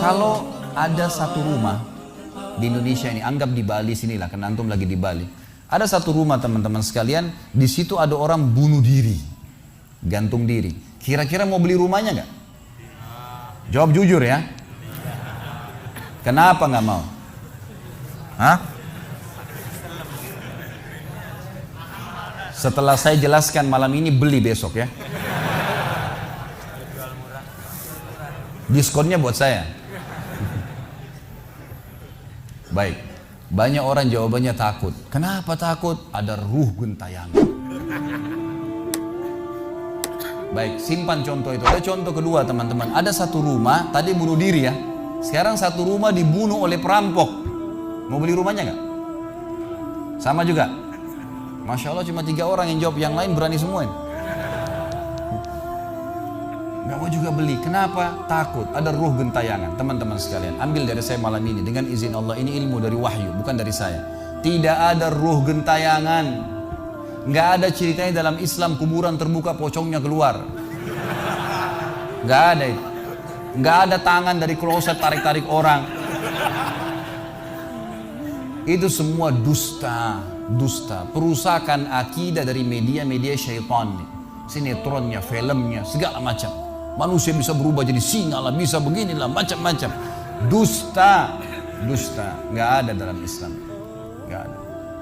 Kalau ada satu rumah di Indonesia ini, anggap di Bali sinilah, karena antum lagi di Bali. Ada satu rumah teman-teman sekalian, di situ ada orang bunuh diri, gantung diri. Kira-kira mau beli rumahnya nggak? Jawab jujur ya. Kenapa nggak mau? Hah? Setelah saya jelaskan malam ini, beli besok ya. Diskonnya buat saya. Baik, banyak orang jawabannya takut. Kenapa takut? Ada ruh gentayangan. Baik, simpan contoh itu. Ada contoh kedua teman-teman. Ada satu rumah, tadi bunuh diri ya. Sekarang satu rumah dibunuh oleh perampok. Mau beli rumahnya nggak? Sama juga. Masya Allah cuma 3 orang yang jawab, yang lain berani semua ini. Gak mau juga beli. Kenapa? Takut. Ada ruh gentayangan. Teman-teman sekalian, ambil dari saya malam ini dengan izin Allah. Ini ilmu dari wahyu, bukan dari saya. Tidak ada ruh gentayangan. Gak ada ceritanya dalam Islam kuburan terbuka pocongnya keluar. Gak ada itu. Gak ada tangan dari kloset tarik-tarik orang. Itu semua dusta. Dusta. Perusakan akidah dari media-media syaitan. Sinetronnya, filmnya, segala macam. Manusia bisa berubah jadi singa lah, bisa beginilah, macam-macam. Dusta, dusta, nggak ada dalam Islam, nggak ada.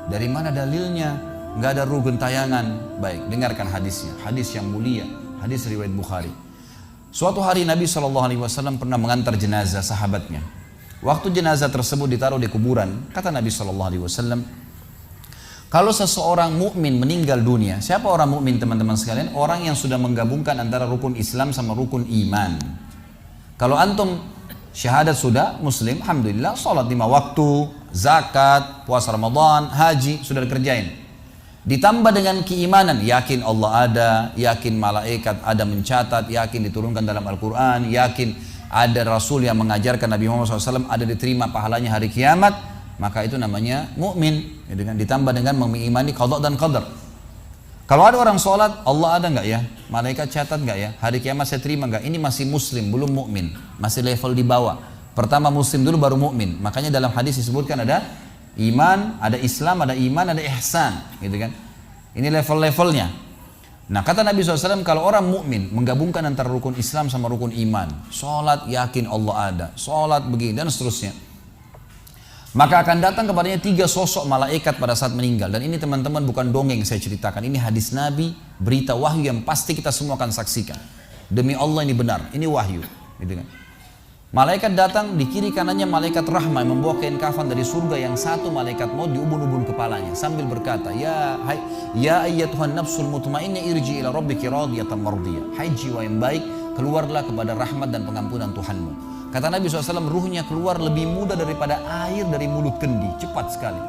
Dari mana dalilnya? Nggak ada ruh gentayangan. Baik, dengarkan hadisnya. Hadis yang mulia, hadis riwayat Bukhari. Suatu hari Nabi SAW pernah mengantar jenazah sahabatnya. Waktu jenazah tersebut ditaruh di kuburan, kata Nabi SAW, kalau seseorang mukmin meninggal dunia, siapa orang mukmin teman-teman sekalian? Orang yang sudah menggabungkan antara rukun Islam sama rukun iman. Kalau antum syahadat sudah, muslim, alhamdulillah, sholat 5 waktu, zakat, puasa Ramadan, haji, sudah dikerjain. Ditambah dengan keimanan, yakin Allah ada, yakin malaikat ada mencatat, yakin diturunkan dalam Al-Quran, yakin ada Rasul yang mengajarkan Nabi Muhammad SAW, ada diterima pahalanya hari kiamat, maka itu namanya mukmin. Ditambah dengan mengimani qada dan qadar. Kalau ada orang sholat, Allah ada nggak ya? Malaikat catat nggak ya? Hari kiamat saya terima nggak? Ini masih muslim, belum mukmin, masih level di bawah. Pertama muslim dulu baru mukmin. Makanya dalam hadis disebutkan ada iman, ada Islam, ada iman, ada ihsan, gitu kan? Ini level-levelnya. Nah kata Nabi SAW, kalau orang mukmin menggabungkan antara rukun Islam sama rukun iman, sholat yakin Allah ada, sholat begini dan seterusnya, maka akan datang kepadanya 3 sosok malaikat pada saat meninggal. Dan ini teman-teman bukan dongeng saya ceritakan, ini hadis Nabi, berita wahyu yang pasti kita semua akan saksikan. Demi Allah ini benar, ini wahyu, gitu kan? Malaikat datang, di kiri kanannya malaikat rahmah yang membawa kain kafan dari surga, yang satu malaikat maut di ubun-ubun kepalanya sambil berkata, ya ayyatuhan nafsul mutmainnah irji ila rabbiki radiyatan mardiyah. Hai jiwa yang baik, keluarlah kepada rahmat dan pengampunan Tuhanmu. Kata Nabi SAW, ruhnya keluar lebih mudah daripada air dari mulut kendi, cepat sekali.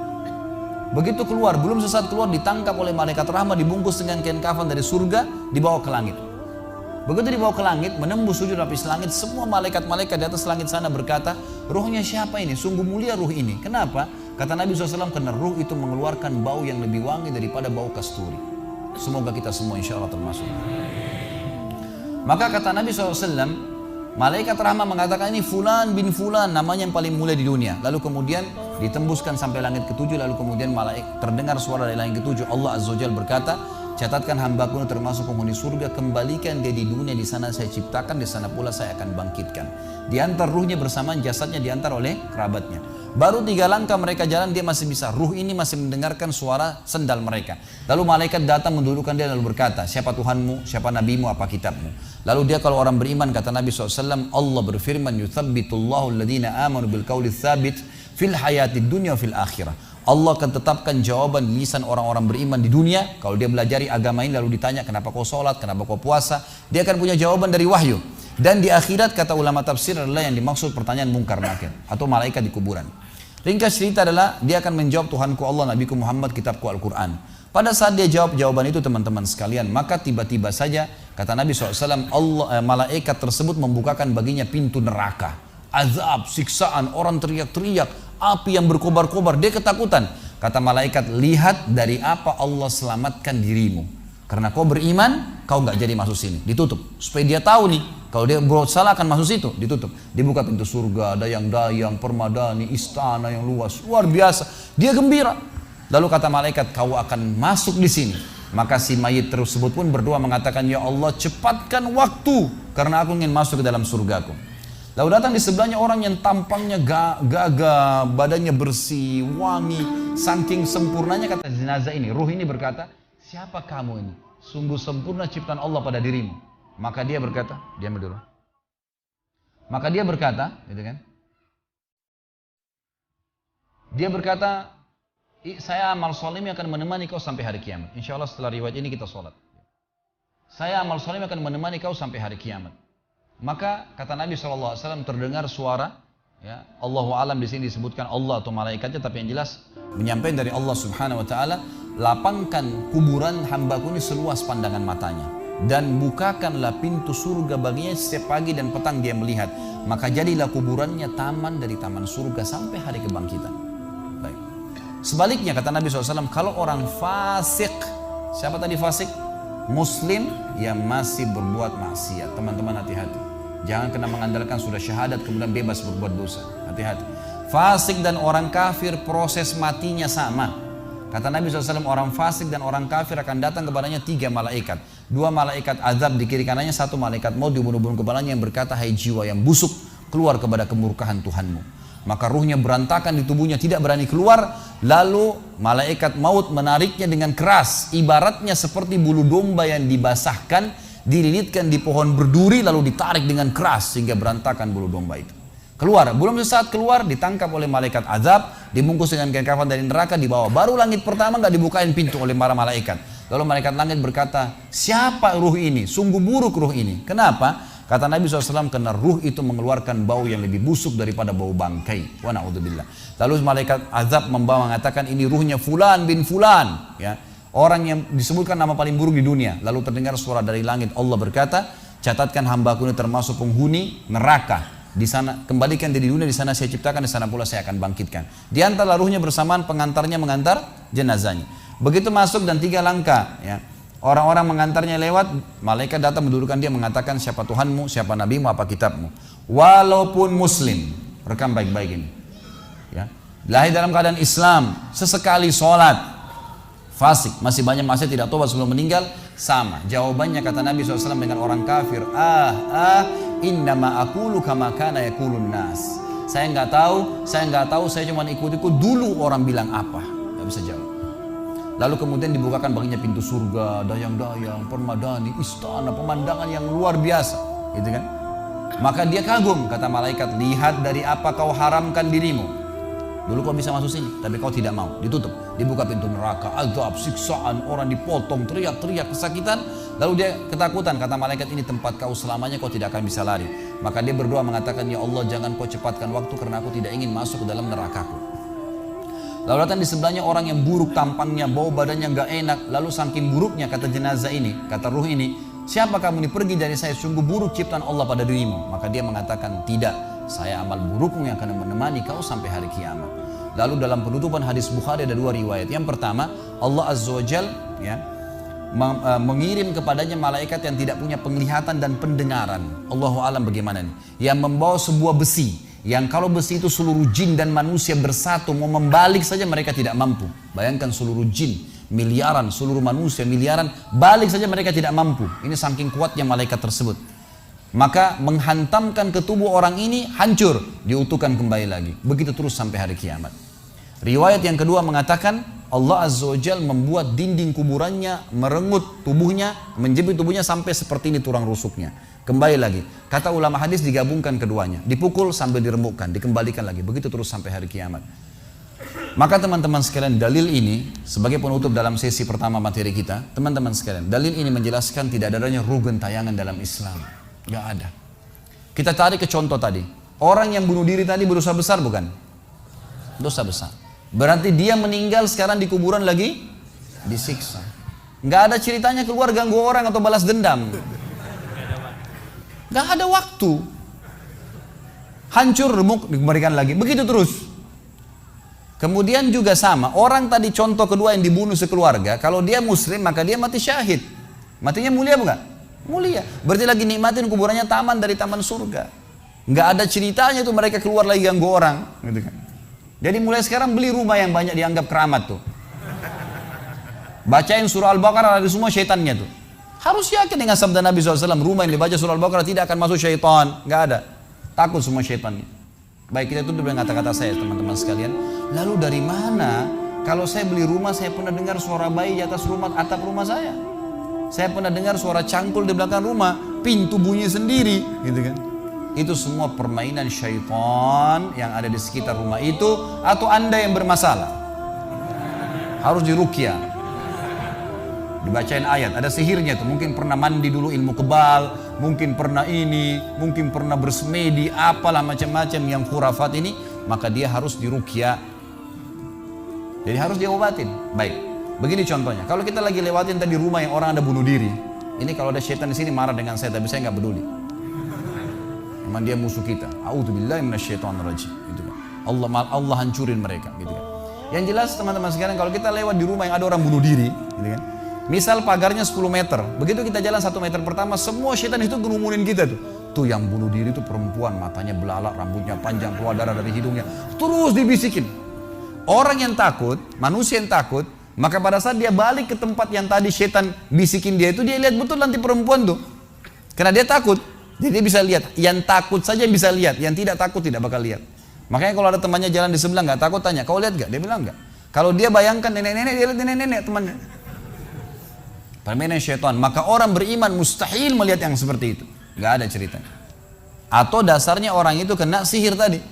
Begitu keluar, belum sesaat keluar ditangkap oleh malaikat rahmah, dibungkus dengan kain kafan dari surga, dibawa ke langit. Begitu dibawa ke langit, menembus 7 lapis langit, semua malaikat-malaikat di atas langit sana berkata, ruhnya siapa ini? Sungguh mulia ruh ini. Kenapa? Kata Nabi SAW, karena ruh itu mengeluarkan bau yang lebih wangi daripada bau kasturi. Semoga kita semua insya Allah termasuk. Maka kata Nabi SAW, malaikat rahmah mengatakan ini fulan bin fulan, namanya yang paling mulia di dunia. Lalu kemudian ditembuskan sampai langit ke-7, lalu kemudian malaikat terdengar suara dari langit ke-7. Allah Azza wa Jalla berkata, catatkan hambaku termasuk penghuni surga, kembalikan dia di dunia, di sana saya ciptakan, di sana pula saya akan bangkitkan. Diantar ruhnya bersamaan jasadnya, diantar oleh kerabatnya. Baru 3 langkah mereka jalan, dia masih bisa, ruh ini masih mendengarkan suara sendal mereka. Lalu malaikat datang mendudukkan dia lalu berkata, siapa Tuhanmu, siapa nabimu, apa kitabmu? Lalu dia kalau orang beriman, kata Nabi SAW, Allah berfirman, yuthabbitullahu alladhina amanu bil qawli tsabit fil hayatid dunya fil akhirah. Allah akan tetapkan jawaban di lisan orang-orang beriman di dunia. Kalau dia belajari agama ini lalu ditanya kenapa kau sholat, kenapa kau puasa, dia akan punya jawaban dari wahyu. Dan di akhirat kata ulama tafsir adalah yang dimaksud pertanyaan mungkar nakir atau malaikat di kuburan. Ringkas cerita adalah dia akan menjawab, Tuhanku Allah, Nabiku Muhammad, kitabku Al-Quran. Pada saat dia jawab jawaban itu teman-teman sekalian, maka tiba-tiba saja kata Nabi SAW, malaikat tersebut membukakan baginya pintu neraka. Azab, siksaan, orang teriak-teriak, api yang berkobar-kobar, dia ketakutan. Kata malaikat, lihat dari apa Allah selamatkan dirimu. Karena kau beriman, kau nggak jadi masuk sini. Ditutup, supaya dia tahu nih, Kalau dia berbuat salah akan masuk situ, ditutup. Dibuka pintu surga, dayang-dayang, permadani, istana yang luas, luar biasa. Dia gembira. Lalu kata malaikat, kau akan masuk di sini. Maka si mayit tersebut pun berdoa mengatakan, ya Allah cepatkan waktu, karena aku ingin masuk ke dalam surgaku. Lalu datang di sebelahnya orang yang tampangnya gagah, badannya bersih, wangi, saking sempurnanya kata jenazah ini. Ruh ini berkata, siapa kamu ini? Sungguh sempurna ciptaan Allah pada dirimu. Maka dia berkata, diam dulu. Maka dia berkata, gitu kan? Dia berkata, saya amal soleh akan menemani kau sampai hari kiamat. Insya Allah setelah riwayat ini kita sholat. Saya amal soleh akan menemani kau sampai hari kiamat. Maka kata Nabi SAW terdengar suara, ya, Allahu alam di sini disebutkan Allah atau malaikatnya, tapi yang jelas menyampaikan dari Allah Subhanahu Wa Taala, lapangkan kuburan hambaku ini seluas pandangan matanya. Dan bukakanlah pintu surga baginya setiap pagi dan petang dia melihat. Maka jadilah kuburannya taman dari taman surga sampai hari kebangkitan. Baik. Sebaliknya kata Nabi SAW, kalau orang fasik, siapa tadi fasik? Muslim yang masih berbuat maksiat. Teman-teman hati-hati. Jangan kena mengandalkan sudah syahadat kemudian bebas berbuat dosa. Hati-hati. Fasik dan orang kafir proses matinya sama. Kata Nabi SAW, orang fasik dan orang kafir akan datang kepadanya 3 malaikat. 2 malaikat azab di kiri kanannya, 1 malaikat maut dibunuh-bunuh kepalanya yang berkata, hai jiwa yang busuk, keluar kepada kemurkaan Tuhanmu. Maka ruhnya berantakan di tubuhnya, tidak berani keluar. Lalu malaikat maut menariknya dengan keras. Ibaratnya seperti bulu domba yang dibasahkan, dililitkan di pohon berduri, lalu ditarik dengan keras sehingga berantakan bulu domba itu. Keluar, belum sesaat keluar ditangkap oleh malaikat azab, dibungkus dengan kain kafan dari neraka, dibawa. Baru langit pertama nggak dibukain pintu oleh para malaikat. Lalu malaikat langit berkata, siapa ruh ini? Sungguh buruk ruh ini. Kenapa? Kata Nabi SAW, karena ruh itu mengeluarkan bau yang lebih busuk daripada bau bangkai. Wa na'udzubillah. Lalu malaikat azab membawa mengatakan, ini ruhnya Fulan bin Fulan. Ya, orang yang disebutkan nama paling buruk di dunia. Lalu terdengar suara dari langit. Allah berkata, catatkan hambaku ini termasuk penghuni neraka. Di sana kembalikan di dunia, di sana saya ciptakan, di sana pula saya akan bangkitkan. Di antara ruhnya bersamaan pengantarnya mengantar jenazahnya. Begitu masuk dan 3 langkah, ya. Orang-orang mengantarnya lewat, malaikat datang mendudukkan dia mengatakan, siapa Tuhanmu, siapa nabimu, apa kitabmu. Walaupun muslim, rekam baik-baik ini. Ya. Lahir dalam keadaan Islam, sesekali sholat, fasik, masih banyak maksiat, tidak tobat sebelum meninggal, sama. Jawabannya kata Nabi SAW dengan orang kafir, innama aqulu kama kana yaqulun nas. Saya nggak tahu, saya cuma ikut-ikut dulu orang bilang apa, nggak bisa jawab. Lalu kemudian dibukakan baginya pintu surga, dayang-dayang, permadani, istana, pemandangan yang luar biasa, gitu kan? Maka dia kagum, kata malaikat, lihat dari apa kau haramkan dirimu. Dulu kau bisa masuk sini, tapi kau tidak mau, ditutup. Dibuka pintu neraka, azab, siksaan, orang dipotong, teriak-teriak kesakitan. Lalu dia ketakutan, kata malaikat, ini tempat kau selamanya, kau tidak akan bisa lari. Maka dia berdoa mengatakan, ya Allah jangan kau cepatkan waktu karena aku tidak ingin masuk ke dalam nerakaku. Lalu datang di sebelahnya orang yang buruk tampangnya, bau badannya nggak enak. Lalu saking buruknya kata jenazah ini, kata ruh ini, siapa kamu ini, pergi dari saya, sungguh buruk ciptaan Allah pada dirimu. Maka dia mengatakan, tidak, saya amal burukmu yang akan menemani kau sampai hari kiamat. Lalu dalam penutupan hadis Bukhari ada 2 riwayat. Yang pertama, Allah Azza wa Jal, ya, mengirim kepadanya malaikat yang tidak punya penglihatan dan pendengaran. Allahu alam bagaimana nih? Yang membawa sebuah besi, yang kalau besi itu seluruh jin dan manusia bersatu mau membalik saja mereka tidak mampu. Bayangkan seluruh jin miliaran, seluruh manusia miliaran, balik saja mereka tidak mampu. Ini saking kuatnya malaikat tersebut. Maka menghantamkan ke tubuh orang ini, hancur, diutuhkan kembali lagi. Begitu terus sampai hari kiamat. Riwayat yang kedua mengatakan, Allah Azza wa Jal membuat dinding kuburannya merengut tubuhnya, menjepit tubuhnya sampai seperti ini tulang rusuknya. Kembali lagi. Kata ulama hadis digabungkan keduanya. Dipukul sambil diremukkan, dikembalikan lagi. Begitu terus sampai hari kiamat. Maka teman-teman sekalian, dalil ini sebagai penutup dalam sesi pertama materi kita, teman-teman sekalian, dalil ini menjelaskan tidak adanya ruh gentayangan dalam Islam. Gak ada. Kita tarik ke contoh tadi. Orang yang bunuh diri tadi berdosa besar bukan? Dosa besar. Berarti dia meninggal sekarang di kuburan lagi disiksa. Gak ada ceritanya keluar ganggu orang atau balas dendam. Gak ada waktu. Hancur, remuk, dikembalikan lagi. Begitu terus. Kemudian juga sama. Orang tadi contoh kedua yang dibunuh sekeluarga. Kalau dia muslim maka dia mati syahid. Matinya mulia bukan? Mulia. Berarti lagi nikmatin kuburannya taman dari taman surga. Nggak ada ceritanya tuh mereka keluar lagi ganggu orang. Gitu kan. Jadi mulai sekarang beli rumah yang banyak dianggap keramat tuh. Bacain surah Al-Baqarah ada semua syaitannya tuh. Harus yakin dengan sabda Nabi SAW, rumah yang dibaca surah Al-Baqarah tidak akan masuk syaitan. Nggak ada. Takut semua syaitannya. Baik, kita tutup dengan kata-kata saya teman-teman sekalian. Lalu dari mana kalau saya beli rumah saya pernah dengar suara bayi di atas rumah, atap rumah saya. Saya pernah dengar suara cangkul di belakang rumah, pintu bunyi sendiri, gitu kan. Itu semua permainan syaitan yang ada di sekitar rumah itu, atau Anda yang bermasalah. Harus diruqyah. Dibacain ayat, ada sihirnya tuh. Mungkin pernah mandi dulu ilmu kebal, mungkin pernah ini, mungkin pernah bersemedi, apalah macam-macam yang khurafat ini, maka dia harus diruqyah. Jadi harus diobatin. Baik, begini contohnya. Kalau kita lagi lewatin tadi rumah yang orang ada bunuh diri, ini kalau ada syaitan di sini marah dengan saya, tapi saya nggak peduli. Memang dia musuh kita. A'udzubillahi minasyaitonirrajim. Gitu kan. Allah hancurin mereka. Gitu kan. Yang jelas teman-teman sekalian, kalau kita lewat di rumah yang ada orang bunuh diri, gitu kan. Misal pagarnya 10 meter, begitu kita jalan 1 meter pertama, semua syaitan itu gerumunin kita tuh. Tuh yang bunuh diri itu perempuan, matanya belalak, rambutnya panjang, keluar darah dari hidungnya. Terus dibisikin. Orang yang takut, manusia yang takut, maka pada saat dia balik ke tempat yang tadi syaitan bisikin dia itu, dia lihat betul nanti perempuan tuh. Karena dia takut, jadi dia bisa lihat. Yang takut saja bisa lihat, yang tidak takut tidak bakal lihat. Makanya kalau ada temannya jalan di sebelah nggak takut, tanya, kau lihat nggak? Dia bilang nggak. Kalau dia bayangkan nenek-nenek, dia lihat nenek-nenek temannya. Permainan syaitan. Maka orang beriman mustahil melihat yang seperti itu. Nggak ada ceritanya. Atau dasarnya orang itu kena sihir tadi.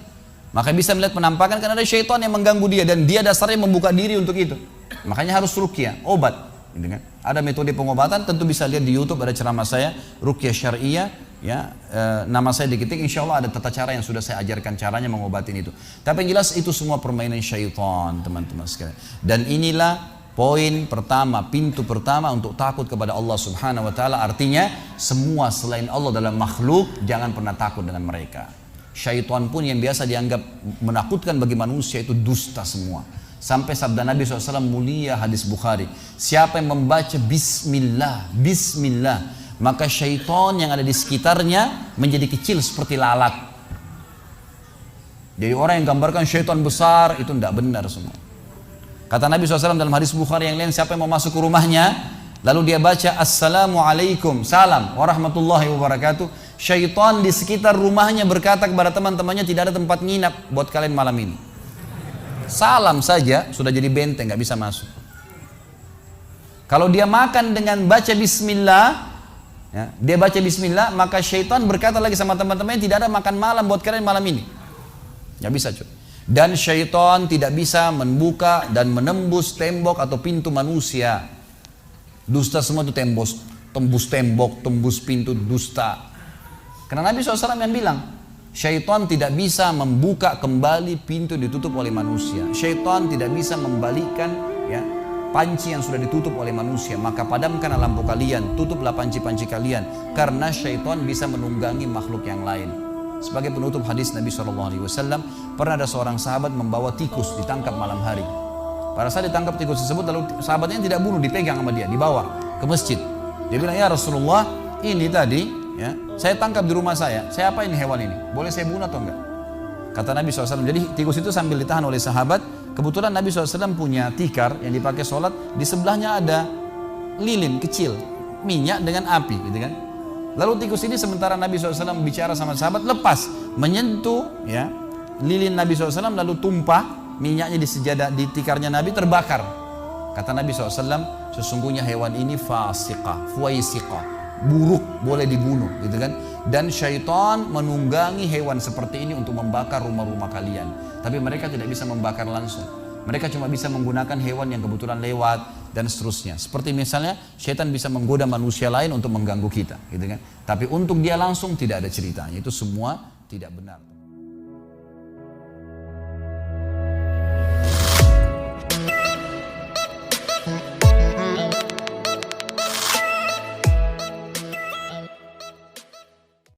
Maka bisa melihat penampakan karena ada syaitan yang mengganggu dia, dan dia dasarnya membuka diri untuk itu. Makanya harus ruqyah, obat. Gitu kan? Ada metode pengobatan, tentu bisa lihat di YouTube, ada ceramah saya, ruqyah syariah. Ya, nama saya diketik, insya Allah ada tata cara yang sudah saya ajarkan caranya mengobatin itu. Tapi yang jelas itu semua permainan syaitan, teman-teman sekalian. Dan inilah poin pertama, pintu pertama untuk takut kepada Allah Subhanahu wa taala. Artinya semua selain Allah dalam makhluk jangan pernah takut dengan mereka. Syaitan pun yang biasa dianggap menakutkan bagi manusia itu dusta semua. Sampai sabda Nabi SAW mulia, hadis Bukhari, siapa yang membaca Bismillah, Bismillah, maka syaitan yang ada di sekitarnya menjadi kecil seperti lalat. Jadi orang yang gambarkan syaitan besar itu tidak benar semua. Kata Nabi SAW dalam hadis Bukhari yang lain, siapa yang mau masuk ke rumahnya lalu dia baca Assalamualaikum, salam warahmatullahi wabarakatuh, syaitan di sekitar rumahnya berkata kepada teman-temannya, tidak ada tempat nginap buat kalian malam ini. Salam saja sudah jadi benteng, nggak bisa masuk. Kalau dia makan dengan baca Bismillah, ya, dia baca Bismillah, maka syaitan berkata lagi sama teman-temannya, tidak ada makan malam buat kalian malam ini. Nggak bisa cuy. Dan syaitan tidak bisa membuka dan menembus tembok atau pintu manusia. Dusta semua itu tembus tembok, tembus pintu, dusta. Karena Nabi SAW yang bilang, syaitan tidak bisa membuka kembali pintu yang ditutup oleh manusia. Syaitan tidak bisa membalikkan ya, panci yang sudah ditutup oleh manusia. Maka padamkanlah lampu kalian, tutuplah panci-panci kalian, karena syaitan bisa menunggangi makhluk yang lain. Sebagai penutup hadis Nabi SAW, pernah ada seorang sahabat membawa tikus ditangkap malam hari. Pada saat ditangkap tikus tersebut, lalu sahabatnya tidak bunuh, dipegang sama dia, dibawa ke masjid. Dia bilang, ya Rasulullah, ini tadi ya, saya tangkap di rumah saya apa ini hewan ini? Boleh saya bunuh atau enggak? Kata Nabi SAW, jadi tikus itu sambil ditahan oleh sahabat. Kebetulan Nabi SAW punya tikar yang dipakai sholat, di sebelahnya ada lilin kecil, minyak dengan api gitu kan. Lalu tikus ini sementara Nabi SAW bicara sama sahabat, lepas menyentuh ya lilin Nabi SAW, lalu tumpah minyaknya di sejadah, di tikarnya Nabi, terbakar. Kata Nabi SAW, sesungguhnya hewan ini fasiqah, fuaisiqah, buruk, boleh dibunuh gitu kan. Dan syaitan menunggangi hewan seperti ini untuk membakar rumah-rumah kalian. Tapi mereka tidak bisa membakar langsung. Mereka cuma bisa menggunakan hewan yang kebetulan lewat dan seterusnya. Seperti misalnya syaitan bisa menggoda manusia lain untuk mengganggu kita gitu kan. Tapi untuk dia langsung tidak ada ceritanya. Itu semua tidak benar.